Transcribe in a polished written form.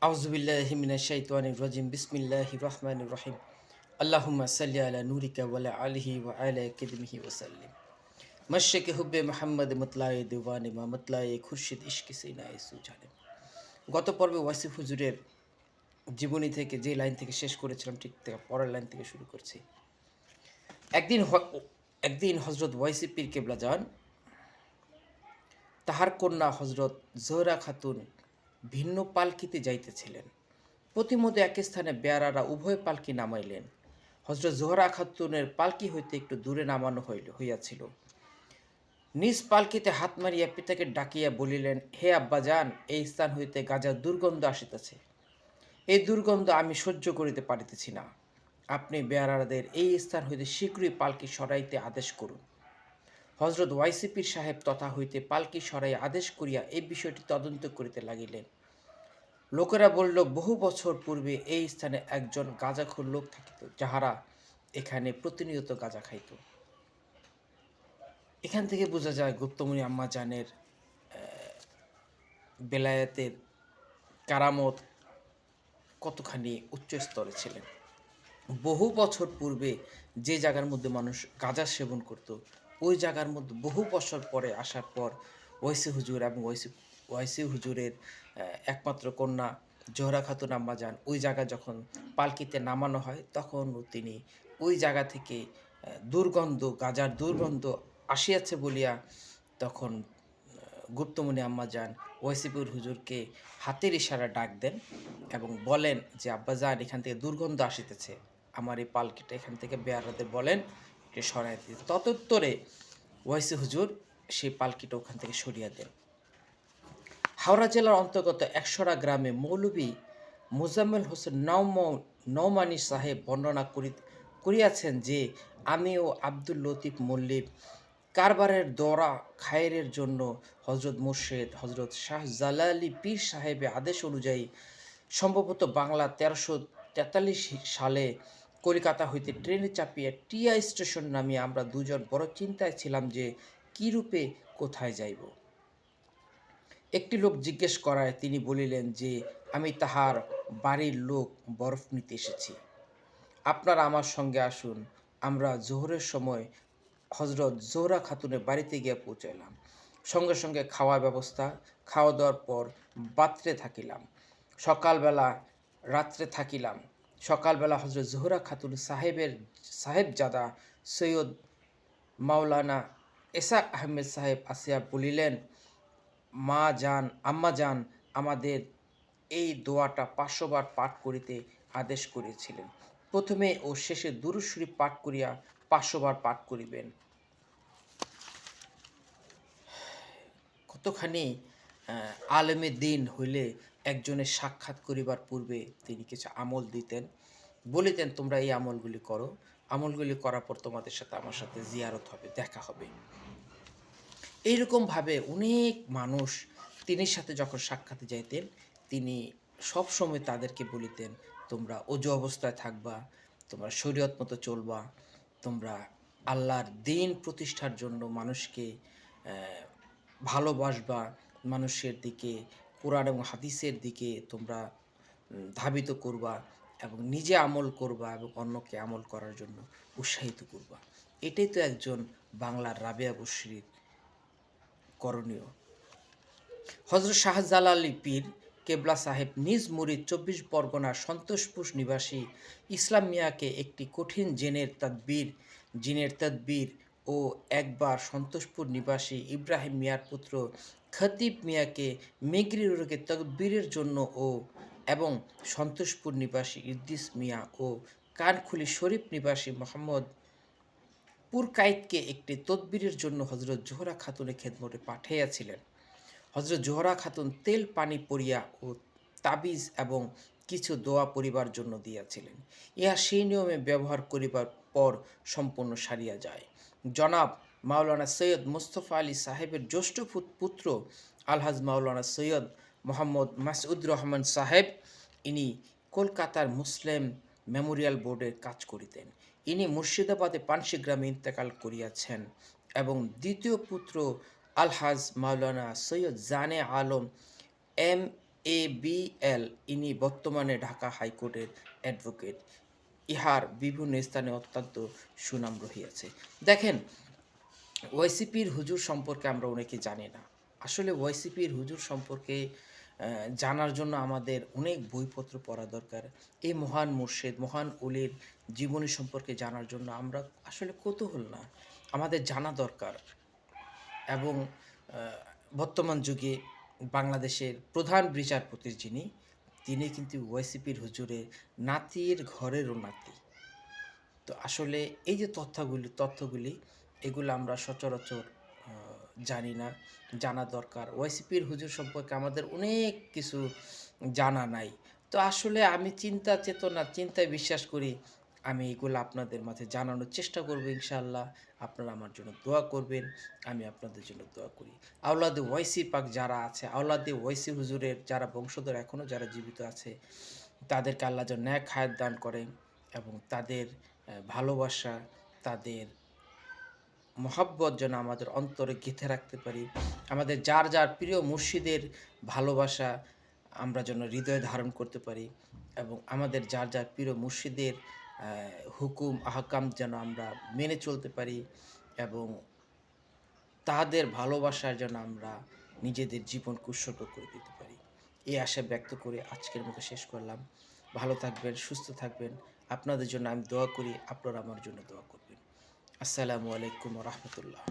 আউযুবিল্লাহি মিনাশ শাইতানির রাজিম বিসমিল্লাহির রহমানির রহিম আল্লাহুম্মা সাল্লি আলা নূরিকা ওয়া আলা আলিহি ওয়া আলা কিদমিহি ওয়া সাল্লিম মাশশাকে হুব্বে মুহাম্মদ মুতলায়ে দিওয়ানে মা মুতলায়ে খুরশিদ ইশকে সিনায়ে সুজানে। গত পর্বে ওয়াসিফ হুজুরের জীবনী থেকে যে লাইন থেকে শেষ করেছিলাম ঠিক পরের লাইন থেকে শুরু করছি। একদিন একদিন হযরত ওয়াইসি পীর কেবলা যান তাহার কন্যা হযরত জোহরা খাতুন ভিন্ন পালকিতে যাইতেছিলেন। প্রতিমধ্যে এক স্থানে বেয়ারারা উভয় পালকি নামাইলেন। হযরত জোহরা খাতুনের পালকি হইতে একটু দূরে নামানো হইয়াছিল। নিজ পালকিতে হাত মারিয়া পিতাকে ডাকিয়া বলিলেন, হে আব্বাজান, এই স্থান হইতে গাজার দুর্গন্ধ আসিতেছে। এই দুর্গন্ধ আমি সহ্য করিতে পারিতেছি না। আপনি বেয়ারাদের এই স্থান হইতে শীঘ্রই পালকি সরাইতে আদেশ করুন। হযরত ওয়াইসি পীর সাহেব তথা হইতে পালকি সরাইয়া আদেশ করিয়া এই বিষয়টি তদন্ত করিতে লাগিলেন। লোকেরা বলল, বহু বছর পূর্বে এই স্থানে একজন গাঁজাখোর লোক থাকিত, যাহারা এখানে প্রতিনিয়ত গাঁজা খাইত। এখান থেকে বোঝা যায় গুপ্তমণি আম্মাজানের বেলায়েতের কারামত কতখানি উচ্চ স্তরে ছিলেন। বহু বছর পূর্বে যে জায়গার মধ্যে মানুষ গাঁজা সেবন করত, ওই জায়গার মধ্যে বহু বছর পরে আসার পর ওয়াইসি হুজুর এবং ওয়াইসি হুজুরের একমাত্র কন্যা জোহরা খাতুন আম্মাজান ওই জায়গা যখন পালকিতে নামানো হয়, তখন তিনি ওই জায়গা থেকে গাঁজার দুর্গন্ধ আসিয়াছে বলিয়া তখন গুপ্তমণি আম্মাজান ওয়াইসিপুর হুজুরকে হাতের ইশারা ডাক দেন এবং বলেন যে, আব্বাজান, এখান থেকে দুর্গন্ধ আসিতেছে, আমার এই পালকিটা এখান থেকে বেয়ারাদের বলেন একটু সরাই দিতে। তদুত্তরে ওয়াইসি হুজুর সেই পালকিটা ওখান থেকে সরিয়ে দেন। হাওড়া জেলার অন্তর্গত একশরা গ্রামে মৌলভী মোজাম্মেল হোসেন নওমানী সাহেব বর্ণনা করিয়াছেন যে, আমি ও আব্দুল লতিফ মল্লিক কারবারের দরা খায়েরের জন্য হজরত মুর্শেদ হজরত শাহ জালালি পীর সাহেবের আদেশ অনুযায়ী সম্ভবত বাংলা 1343 সালে কলিকাতা হইতে ট্রেনে চাপিয়ে টিয়া স্টেশন নামিয়ে আমরা দুজন বড় চিন্তায় ছিলাম যে কী রূপে কোথায় যাইব। একটি লোক জিজ্ঞেস করায় তিনি বলিলেন যে, আমি তাহার বাড়ির লোক, বরফ নিতে এসেছি, আপনারা আমার সঙ্গে আসুন। আমরা জোহরের সময় হজরত জোহরা খাতুনের বাড়িতে গিয়ে পৌঁছাইলাম। সঙ্গে সঙ্গে খাওয়া দাওয়ার পর রাত্রে থাকিলাম। সকালবেলা হজরত জোহরা খাতুন সাহেবজাদা সৈয়দ মাওলানা এসাক আহমেদ সাহেব আসিয়া বলিলেন, আম্মা যান আমাদের এই দোয়াটা 500 বার পাঠ করিতে আদেশ করিয়াছিলেন। প্রথমে ও শেষে দুরূদ শরীফ পাঠ করিয়া 500 বার পাঠ করিবেন। কতখানি আলেমে দিন হইলে একজনের সাক্ষাৎ করিবার পূর্বে তিনি কিছু আমল দিতেন, বলিতেন, তোমরা এই আমলগুলি করো, আমলগুলি করার পর তোমাদের সাথে আমার সাথে জিয়ারত হবে, দেখা হবে। এইরকমভাবে অনেক মানুষ তিনির সাথে যখন সাক্ষাতে যাইতেন, তিনি সব সময় তাদেরকে বলিতেন, তোমরা অজু অবস্থায় থাকবা, তোমরা শরীয়ত মতো চলবা, তোমরা আল্লাহর দ্বীন প্রতিষ্ঠার জন্য মানুষকে ভালোবাসবা, মানুষের দিকে কোরআন এবং হাদিসের দিকে তোমরা ধাবিত করবা এবং নিজে আমল করবা এবং অন্যকে আমল করার জন্য উৎসাহিত করবা। এটাই তো একজন বাংলার রাবেয়া বশরীর করণীয়। হযরত শাহজালালি পীর কেবলা সাহেব নিজ মুরিদ 24 পরগনার সন্তোষপুর নিবাসী ইসলাম মিয়াকে একটি কঠিন জিনের তদবির ও একবার সন্তোষপুর নিবাসী ইব্রাহিম মিয়ার পুত্র খতিব মিয়াকে মিগরি রোগে তদবিরের জন্য এবং সন্তোষপুর নিবাসী ইদ্রিস মিয়া ও কানখুলি শরীফ নিবাসী মোহাম্মদ পুরকাইতকে একটি তদবিরের জন্য হযরত জোহরা খাতুনের খেদমতে পাঠাইয়াছিলেন। হযরত জোহরা খাতুন তেল পানি পরিয়া ও তাবিজ এবং কিছু দোয়া পরিবার জন্য দিয়াছিলেন। ইহা সেই নিয়মে ব্যবহার করিবার পর সম্পূর্ণ সারিয়া যায়। জনাব মাওলানা সৈয়দ মুস্তফা আলী সাহেবের জ্যেষ্ঠ পুত্র আলহাজ মাওলানা সৈয়দ মোহাম্মদ মাসউদ রহমান সাহেব, ইনি কলকাতার মুসলিম মেমোরিয়াল বোর্ডের কাজ করিতেন। ইনি মুর্শিদাবাদে পানশি গ্রামে ইন্তেকাল করিয়াছেন এবং দ্বিতীয় পুত্র আলহাজ মাওলানা সৈয়দ জানে আলম ABL, ইনি বর্তমানে ঢাকা হাইকোর্টের অ্যাডভোকেট। ইহার বিভিন্ন স্থানে অত্যন্ত সুনাম রহিয়াছে। দেখেন, ওয়াইসিপির হুজুর সম্পর্কে আমরা অনেকে জানি না। আসলে ওয়াইসিপির হুজুর সম্পর্কে জানার জন্য আমাদের অনেক বইপত্র পড়া দরকার। এই মহান মুর্শিদ, মহান অলির জীবনী সম্পর্কে জানার জন্য আমরা আসলে কৌতূহল না, আমাদের জানা দরকার। এবং বর্তমান যুগে বাংলাদেশের প্রধান বিচারপতি যিনি, তিনি কিন্তু ওয়াইসিপির হুজুরের নাতির ঘরেরও নাতি। তো আসলে এই যে তথ্যগুলি এগুলো আমরা সচরাচর আ জানি না, জানা দরকার। ওয়াইসিপির হুজুর সম্পর্কে আমাদের অনেক কিছু জানা নাই। তো আসলে আমি চিন্তা চেতনা, চিন্তায় বিশ্বাস করি। আমি এগুলো আপনাদের মাঝে জানানোর চেষ্টা করব ইনশাআল্লাহ। আপনারা আমার জন্য দোয়া করবেন, আমি আপনাদের জন্য দোয়া করি। আওলাদে ওয়াইসি পাক যারা আছে, আওলাদে ওয়াইসি হুজুরের যারা বংশধর এখনও যারা জীবিত আছে, তাদেরকে আল্লাহ যেন নেক হায়াত দান করেন এবং তাদের ভালোবাসা, তাদের মহাব্বত যেন আমাদের অন্তরে গেঁথে রাখতে পারি। আমাদের যার, যার প্রিয় মুর্শিদের ভালোবাসা আমরা যেন হৃদয়ে ধারণ করতে পারি এবং আমাদের যার, যার প্রিয় মুর্শিদের হুকুম, আহকাম যেন আমরা মেনে চলতে পারি এবং তাদের ভালোবাসার যেন আমরা নিজেদের জীবনকে উৎসর্গ করে দিতে পারি। এই আশা ব্যক্ত করে আজকের মতো শেষ করলাম। ভালো থাকবেন, সুস্থ থাকবেন। আপনাদের জন্য আমি দোয়া করি, আপনারা আমার জন্য দোয়া করবেন। আসসালামু আলাইকুম ওয়া রাহমাতুল্লাহ।